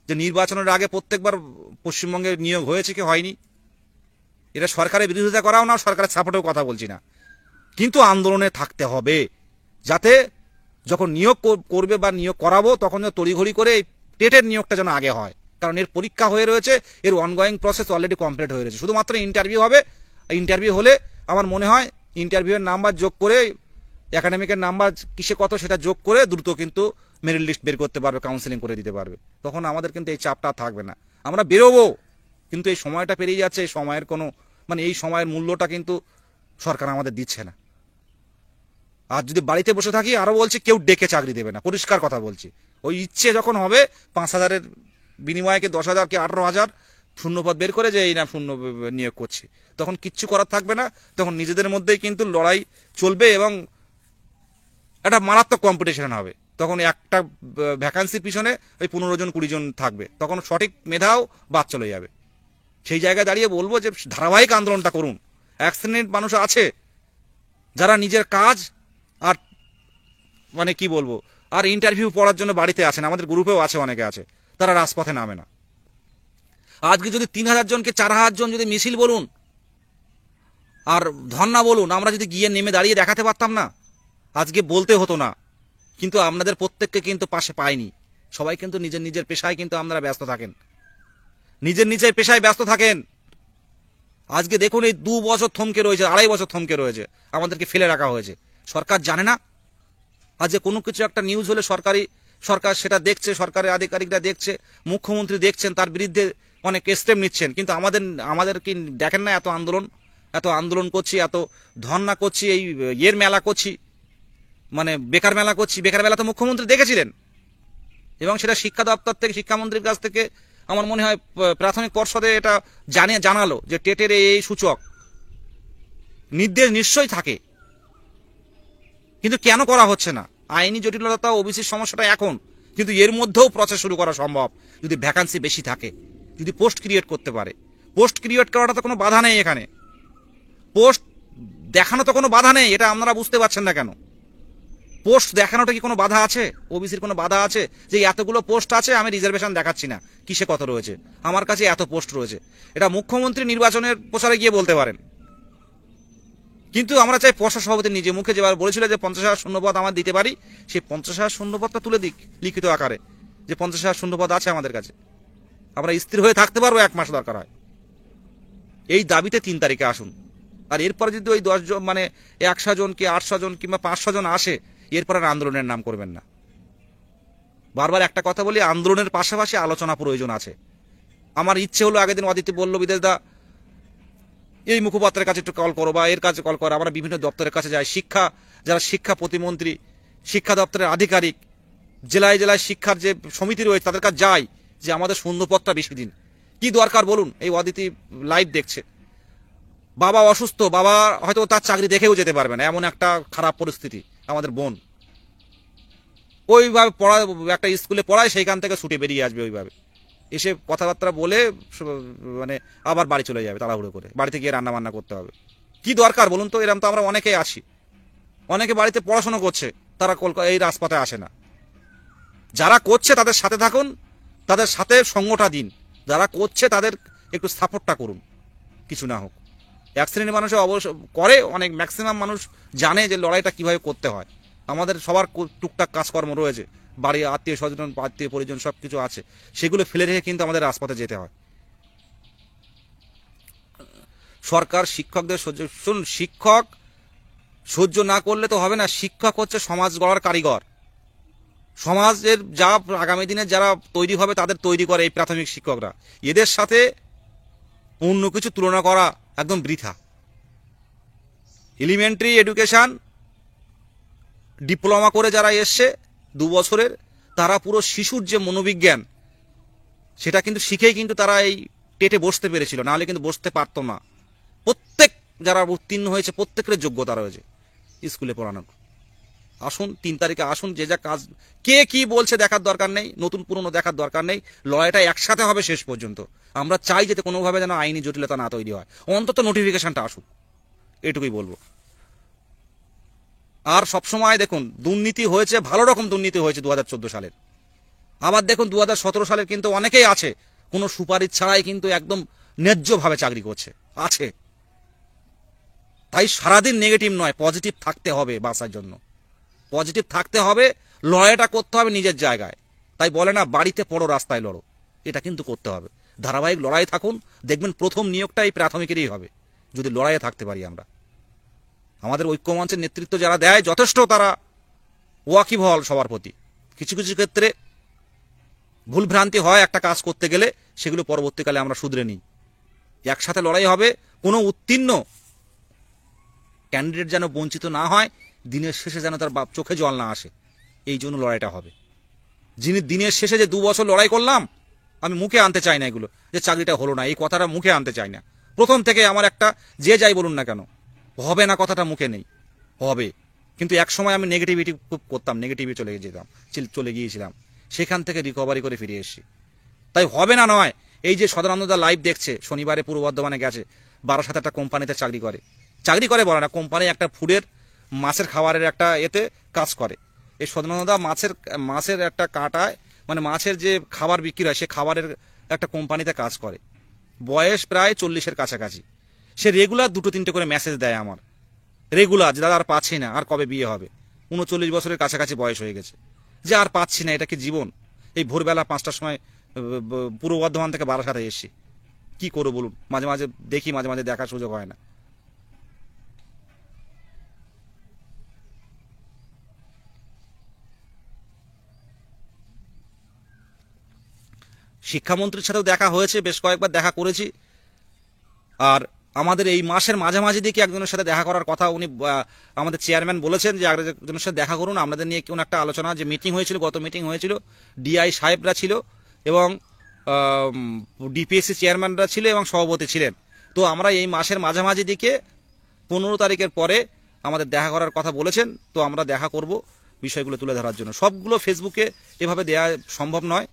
যে নির্বাচনের আগে প্রত্যেকবার পশ্চিমবঙ্গে নিয়োগ হয়েছে কি হয়নি। এটা সরকারের বিরোধিতা করাও না, সরকারের সাপোর্টেও কথা বলছি না, কিন্তু আন্দোলনে থাকতে হবে, যাতে যখন নিয়োগ করবে বা নিয়োগ করাবো, তখন তড়িঘড়ি করে এই টেটের নিয়োগটা যেন আগে হয়। কারণ এর পরীক্ষা হয়ে রয়েছে, এর অনগোয়িং প্রসেস অলরেডি কমপ্লিট হয়ে রয়েছে। শুধুমাত্র ইন্টারভিউ হবে। ইন্টারভিউ হলে আমার মনে হয় ইন্টারভিউয়ের নাম্বার যোগ করে, একাডেমিকের নাম্বার কিসে কত সেটা যোগ করে দ্রুত কিন্তু মেরিট লিস্ট বের করতে পারবে, কাউন্সেলিং করে দিতে পারবে। তখন আমাদের কিন্তু এই চাপটা থাকবে না, আমরা বেরোবো। কিন্তু এই সময়টা পেরিয়ে যাচ্ছে, এই সময়ের কোনো এই সময়ের মূল্যটা কিন্তু সরকার আমাদের দিচ্ছে না। আর যদি বাড়িতে বসে থাকি, আরো বলছি, কেউ ডেকে চাকরি দেবে না, পরিষ্কার কথা বলছি। ওই ইচ্ছে যখন হবে 5,000-এর বিনিময়ে 10,000 কি 18,000 শূন্যপদ বের করে যে এই না শূন্য নিয়োগ করছি, তখন কিচ্ছু করার থাকবে না। তখন নিজেদের মধ্যেই কিন্তু লড়াই চলবে এবং একটা মারাত্মক কম্পিটিশন হবে। তখন একটা ভ্যাকান্সির পিছনে ওই 15 জন 20 জন থাকবে, তখন সঠিক মেধাও বাদ চলে যাবে। সেই জায়গায় দাঁড়িয়ে বলবো যে ধারাবাহিক আন্দোলনটা করুন। এক শ্রেণীর মানুষ আছে যারা নিজের কাজ আর কি বলবো, আর ইন্টারভিউ পড়ার জন্য বাড়িতে আছেন, আমাদের গ্রুপেও আছে, অনেকে আছে, তারা রাজপথে নামে না। আজকে যদি 3,000 জনকে 4,000 জন যদি মিছিল বলুন আর ধর্ণা বলুন, আমরা যদি গিয়ে নেমে দাঁড়িয়ে দেখাতে পারতাম না, আজকে বলতে হতো না। কিন্তু আপনাদের প্রত্যেককে কিন্তু পাশে পাইনি। সবাই কিন্তু নিজের নিজের পেশায় কিন্তু আপনারা ব্যস্ত থাকেন, নিজের নিজের পেশায় ব্যস্ত থাকেন। আজকে দেখুন, এই 2 বছর থমকে রয়েছে, 2.5 বছর থমকে রয়েছে, আমাদেরকে ফেলে রাখা হয়েছে। সরকার জানে না? আজ কোনো কিছু একটা নিউজ হলে সরকার সেটা দেখছে, সরকারের আধিকারিকরা দেখছে, মুখ্যমন্ত্রী দেখছেন, তার বিরুদ্ধে অনেক স্টেপ নিচ্ছেন। কিন্তু আমাদের কি দেখেন না? এত আন্দোলন করছি, এত ধর্ণা করছি, এই মেলা করছি, বেকার মেলা করছি। বেকার মেলা তো মুখ্যমন্ত্রী দেখেছিলেন, এবং সেটা শিক্ষা দপ্তর থেকে, শিক্ষামন্ত্রীর কাছ থেকে আমার মনে হয় প্রাথমিক পর্ষদে এটা জানালো যে টেটের এই সূচক নির্দেশ নিশ্চয়ই থাকে। কিন্তু কেন করা হচ্ছে না? আইনি জটিলতা, ওবিসির সমস্যাটা এখন, কিন্তু এর মধ্যেও প্রসেস শুরু করা সম্ভব যদি ভ্যাকান্সি বেশি থাকে, যদি পোস্ট ক্রিয়েট করতে পারে। পোস্ট ক্রিয়েট করাটা তো কোনো বাধা নেই, এখানে পোস্ট দেখানো তো কোনো বাধা নেই। এটা আপনারা বুঝতে পারছেন না কেন? পোস্ট দেখানোটা কি কোনো বাধা আছে? ওবিসির কোনো বাধা আছে যে এতগুলো পোস্ট আছে, আমি রিজার্ভেশন দেখাচ্ছি না, কিসে কত রয়েছে, আমার কাছে এত পোস্ট রয়েছে? এটা মুখ্যমন্ত্রী নির্বাচনের প্রচারে গিয়ে বলতে পারেন। কিন্তু আমরা চাই পর্ষদ সভাপতি নিজে মুখে যেবার বলেছিল যে 50,000 শূন্যপদ আমার দিতে পারি, সেই 50,000 শূন্যপদটা তুলে দিক লিখিত আকারে, যে 50,000 শূন্যপদ আছে আমাদের কাছে, আমরা স্থির হয়ে থাকতে পারবো 1 মাস দরকার হয়। এই দাবিতে 3 তারিখে আসুন। আর এরপরে যদি ওই 10 জন 100 জন কি 800 জন কিংবা 500 জন আসে, এরপর আর আন্দোলনের নাম করবেন না। বারবার একটা কথা বলি, আন্দোলনের পাশাপাশি আলোচনা প্রয়োজন আছে। আমার ইচ্ছে হলো, আগের দিন অদিতি বলল, বিদেশ দা এই মুখপাত্রের কাছে একটু কল করো বা এর কাছে কল করো। আমরা বিভিন্ন দপ্তরের কাছে যাই, যারা শিক্ষা প্রতিমন্ত্রী, শিক্ষা দপ্তরের আধিকারিক, জেলায় জেলায় শিক্ষার যে সমিতি রয়েছে তাদের কাছে যাই, যে আমাদের শূন্যপদটা বেশি দিন। কি দরকার বলুন? এই অদিতি লাইভ দেখছে, বাবা অসুস্থ, বাবা হয়তো তার চাকরি দেখেও যেতে পারবে না, এমন একটা খারাপ পরিস্থিতি। আমাদের বোন ওইভাবে একটা স্কুলে পড়ায়, সেইখান থেকে ছুটে বেরিয়ে আসবে, ওইভাবে এসে কথাবার্তা বলে আবার বাড়ি চলে যাবে তাড়াহুড়ো করে, বাড়িতে গিয়ে রান্না বান্না করতে হবে। কি দরকার বলুন তো? এরকম তো আমরা অনেকেই আছি, অনেকে বাড়িতে পড়াশোনা করছে, তারা এই রাজপথে আসে না। যারা করছে তাদের সাথে থাকুন, তাদের সাথে সঙ্গটা দিন, যারা করছে তাদের একটু সাপোর্টটা করুন, কিছু না হোক। এক শ্রেণীর মানুষ অবশ্য করে, অনেক ম্যাক্সিমাম মানুষ জানে যে লড়াইটা কিভাবে করতে হয়। আমাদের সবার টুকটাক কাজকর্ম রয়েছে, বাড়ি আত্মীয় স্বজন আত্মীয় পরিজন সব কিছু আছে, সেগুলো ফেলে রেখে কিন্তু আমাদের রাজপথে যেতে হয়। সরকার শিক্ষকদের শুনুন, শিক্ষক সহ্য না করলে তো হবে না। শিক্ষক হচ্ছে সমাজ গড়ার কারিগর। সমাজের যা আগামী দিনে যারা তৈরি হবে তাদের তৈরি করে এই প্রাথমিক শিক্ষকরা। এদের সাথে অন্য কিছু তুলনা করা একদম বৃথা। এলিমেন্টারি এডুকেশন ডিপ্লোমা করে যারা এসছে 2 বছরের, তারা পুরো শিশুর যে মনোবিজ্ঞান সেটা কিন্তু শিখেই কিন্তু তারা এই টেটে বসতে পেরেছিল, নাহলে কিন্তু বসতে পারতো না। প্রত্যেক যারা উত্তীর্ণ হয়েছে প্রত্যেকের যোগ্যতা রয়েছে স্কুলে পড়ানোর। আসুন 3 তারিখে আসুন, যে যা কাজ কে কি বলছে দেখার দরকার নেই, নতুন পুরনো দেখার দরকার নেই, লড়াইটা একসাথে হবে শেষ পর্যন্ত। আমরা চাই যাতে কোনোভাবে যেন আইনি জটিলতা না তৈরি হয়, অন্তত নোটিফিকেশনটা আসুক, এটুকুই বলবো। আর সবসময় দেখুন, দুর্নীতি হয়েছে, ভালো রকম দুর্নীতি হয়েছে 2014 সালের। আবার দেখুন 2017 সালের কিন্তু অনেকেই আছে কোনো সুপারিশ ছাড়াই কিন্তু একদম ন্যায্যভাবে চাকরি করছে, আছে। তাই সারাদিন নেগেটিভ নয়, পজিটিভ থাকতে হবে বাঁচার জন্য, পজিটিভ থাকতে হবে, লড়াইটা করতে হবে নিজের জায়গায়। তাই বলে না, বাড়িতে পড়ো রাস্তায় লড়ো, এটা কিন্তু করতে হবে। ধারাবাহিক লড়াই থাকুন, দেখবেন প্রথম নিয়োগটা এই প্রাথমিকেরই হবে, যদি লড়াইয়ে থাকতে পারি আমরা। আমাদের ঐক্যমঞ্চের নেতৃত্ব যারা দেয় যথেষ্ট, তারা ওয়াকিবহাল সবার প্রতি। কিছু কিছু ক্ষেত্রে ভুলভ্রান্তি হয় একটা কাজ করতে গেলে, সেগুলো পরবর্তীকালে আমরা শুধরে নিই। একসাথে লড়াই হবে, কোনো উত্তীর্ণ ক্যান্ডিডেট যেন বঞ্চিত না হয়, দিনের শেষে যেন তার চোখে জল না আসে, এই জন্য লড়াইটা হবে। যিনি দিনের শেষে যে 2 বছর লড়াই করলাম, আমি মুখে আনতে চাই না এগুলো, যে চাকরিটা হলো না, এই কথাটা মুখে আনতে চাই না। প্রথম থেকে আমার একটা, যে যাই বলুন না কেন, হবে না কথাটা মুখে নেই, হবে। কিন্তু এক সময় আমি নেগেটিভিটি খুব করতাম, নেগেটিভে চলে গিয়েছিলাম, সেখান থেকে রিকভারি করে ফিরে এসেছি। তাই হবে না নয়, এই যে সদানন্দদা লাইভ দেখছে, শনিবারে পূর্ব বর্ধমানে গেছে, 12 একটা কোম্পানিতে চাকরি করে বলে না, কোম্পানি একটা ফুডের মাছের খাবারের একটা এতে কাজ করে। এই সদানন্দদা মাছের একটা কাটায়, মানে মাছের যে খাবার বিক্রি হয় সে খাবারের একটা কোম্পানিতে কাজ করে। বয়স প্রায় 40-এর কাছাকাছি। সে রেগুলার 2-3টে করে মেসেজ দেয় আমার, রেগুলার, যে দাদা আর পাচ্ছি না, আর কবে বিয়ে হবে। 39 বছরের কাছাকাছি বয়স হয়ে গেছে, যে আর পাচ্ছি না, এটা কি জীবন। এই ভোরবেলা 5টার সময় পূর্ব বর্ধমান থেকে 12 এসছি, কি করবো বলুন। মাঝে মাঝে দেখি, মাঝে মাঝে দেখার সুযোগ হয় না। শিক্ষামন্ত্রীর সাথেও দেখা হয়েছে, বেশ কয়েকবার দেখা করেছি। আর আমাদের এই মাসের মাঝামাঝি দিকে একজনের সাথে দেখা করার কথা উনি, আমাদের চেয়ারম্যান বলেছেন যে একজনের সাথে দেখা করুন, আমাদের নিয়ে কোন একটা আলোচনা, যে মিটিং হয়েছিল, গত মিটিং হয়েছিল, ডিআই সাহেবরা ছিল এবং ডিপিএসসি চেয়ারম্যানরা ছিল এবং সভাপতি ছিলেন। তো আমরা এই মাসের মাঝামাঝি দিকে 15 তারিখের পরে আমাদের দেখা করার কথা বলেছেন। তো আমরা দেখা করব বিষয়গুলো তুলে ধরার জন্য। সবগুলো ফেসবুকে এভাবে দেওয়া সম্ভব নয়।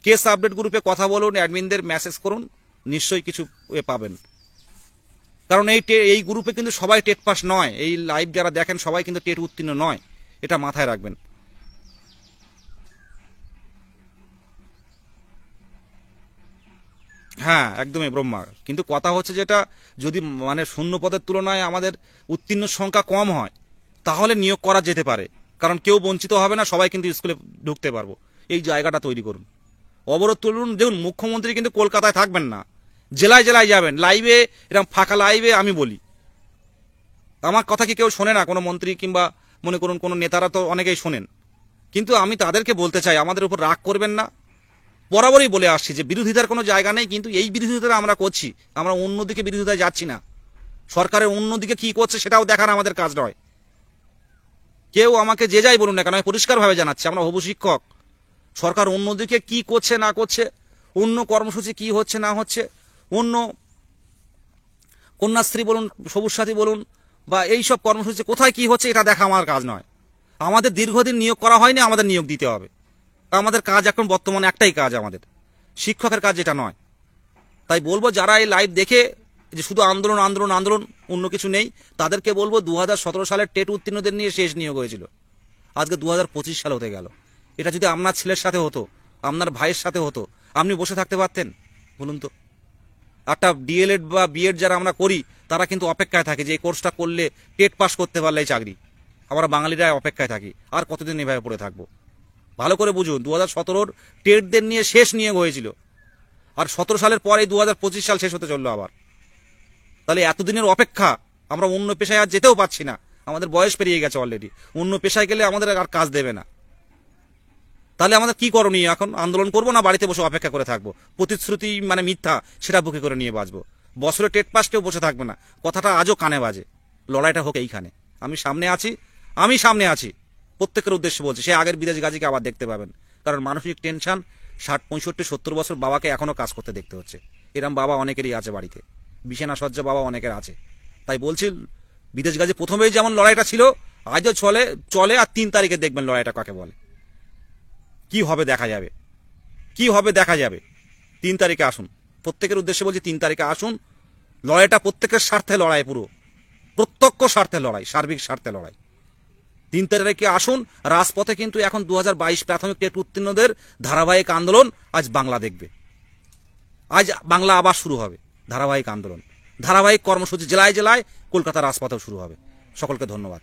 কেস আপডেট গ্রুপে কথা বলুন, অ্যাডমিনদের মেসেজ করুন, নিশ্চয়ই কিছু পাবেন। কারণ এই গ্রুপে কিন্তু সবাই টেট পাস নয়, এই লাইভ যারা দেখেন সবাই কিন্তু টেট উত্তীর্ণ নয়, এটা মাথায় রাখবেন। হ্যাঁ, একদমই ব্রহ্মা। কিন্তু কথা হচ্ছে যেটা, যদি মানে শূন্য পদের তুলনায় আমাদের উত্তীর্ণ সংখ্যা কম হয়, তাহলে নিয়োগ করা যেতে পারে। কারণ কেউ বঞ্চিত হবে না, সবাই কিন্তু স্কুলে ঢুকতে পারবো, এই জায়গাটা তৈরি করুন। অবরোধ তুলুন। দেখুন, মুখ্যমন্ত্রী কিন্তু কলকাতায় থাকবেন না, জেলায় জেলায় যাবেন। লাইভে, এরকম ফাঁকা লাইভে আমি বলি, আমার কথা কি কেউ শোনে না? কোনো মন্ত্রী কিংবা মনে করুন কোনো নেতারা তো অনেকেই শোনেন, কিন্তু আমি তাদেরকে বলতে চাই, আমাদের উপর রাগ করবেন না। বরাবরই বলে আসছি যে বিরোধিতার কোনো জায়গা নেই, কিন্তু এই বিরোধিতা আমরা করছি, আমরা অন্যদিকে বিরোধিতায় যাচ্ছি না। সরকারের অন্যদিকে কি করছে সেটাও দেখার আমাদের কাজ নয়। কেউ আমাকে যে যাই বলুন না কেন, আমি পরিষ্কারভাবে জানাচ্ছি, আমরা হবু শিক্ষক। সরকার অন্যদিকে কি করছে না করছে, অন্য কর্মসূচি কি হচ্ছে না হচ্ছে, অন্য কন্যাশ্রী বলুন, সবুজ সাথী বলুন, বা এই সব কর্মসূচি কোথায় কি হচ্ছে, এটা দেখা আমার কাজ নয়। আমাদের দীর্ঘদিন নিয়োগ করা হয়নি, আমাদের নিয়োগ দিতে হবে। আমাদের কাজ এখন বর্তমানে একটাই কাজ, আমাদের শিক্ষকের কাজ, এটা নয়। তাই বলবো, যারা এই লাইভ দেখে যে শুধু আন্দোলন আন্দোলন আন্দোলন, অন্য কিছু নেই। তাদেরকে বলবো 2017 সালের টেট উত্তীর্ণদের নিয়ে শেষ নিয়োগ হয়েছিল, আজকে 2025 সাল হতে গেল। এটা যদি আপনার ছেলের সাথে হতো, আপনার ভাইয়ের সাথে হতো, আপনি বসে থাকতে পারতেন? বলুন তো। একটা ডিএলএড বা বিএড যারা আমরা করি, তারা কিন্তু অপেক্ষায় থাকে যে এই কোর্সটা করলে, টেট পাস করতে পারলে চাকরি। আমরা বাঙালিরা অপেক্ষায় থাকি, আর কতদিন এভাবে পড়ে থাকবো? ভালো করে বুঝুন, 2017 টেটদের নিয়ে শেষ নিয়োগ হয়েছিল, আর 17 সালের পরে 2025 সাল শেষ হতে চললো আবার। তাহলে এতদিনের অপেক্ষা, আমরা অন্য পেশায় আর যেতেও পারছি না, আমাদের বয়স পেরিয়ে গেছে অলরেডি। অন্য পেশায় গেলে আমাদের আর কাজ দেবে না। তাহলে আমাদের কি করণীয় এখন? আন্দোলন করবো না বাড়িতে বসে অপেক্ষা করে থাকবো? প্রতিশ্রুতি মানে মিথ্যা, সেটা বুকে করে নিয়ে বাঁচবো। বছরে টেট পাস কেউ বসে থাকবে না, কথাটা আজও কানে বাজে। লড়াইটা হোক এইখানে। আমি সামনে আছি, প্রত্যেকের উদ্দেশ্যে বলছি। সে আগের বিদেশ গাজীকে আবার দেখতে পাবেন, কারণ মানসিক টেনশন, 60, 65, 70 বছর বাবাকে এখনো কাজ করতে দেখতে হচ্ছে। এরম বাবা অনেকেরই আছে বাড়িতে, বিছানা সজ্জা বাবা অনেকের আছে। তাই বলছি, বিদেশ গাজী প্রথমেই যেমন লড়াইটা ছিল, আজও চলে। আর 3 তারিখে দেখবেন লড়াইটা কাকে বলে। কি হবে দেখা যাবে। 3 তারিখে আসুন, প্রত্যেকের উদ্দেশ্যে বলছি, 3 তারিখে আসুন। লড়াইটা প্রত্যেকের স্বার্থে লড়াই, পুরো প্রত্যক্ষ স্বার্থে লড়াই, সার্বিক স্বার্থে লড়াই। 3 তারিখে আসুন। রাজপথে কিন্তু এখন 2022 প্রাথমিক টেট উত্তীর্ণদের ধারাবাহিক আন্দোলন আজ বাংলা দেখবে। আজ বাংলা আবার শুরু হবে ধারাবাহিক আন্দোলন, ধারাবাহিক কর্মসূচি জেলায় জেলায়, কলকাতা রাজপথেও শুরু হবে। সকলকে ধন্যবাদ।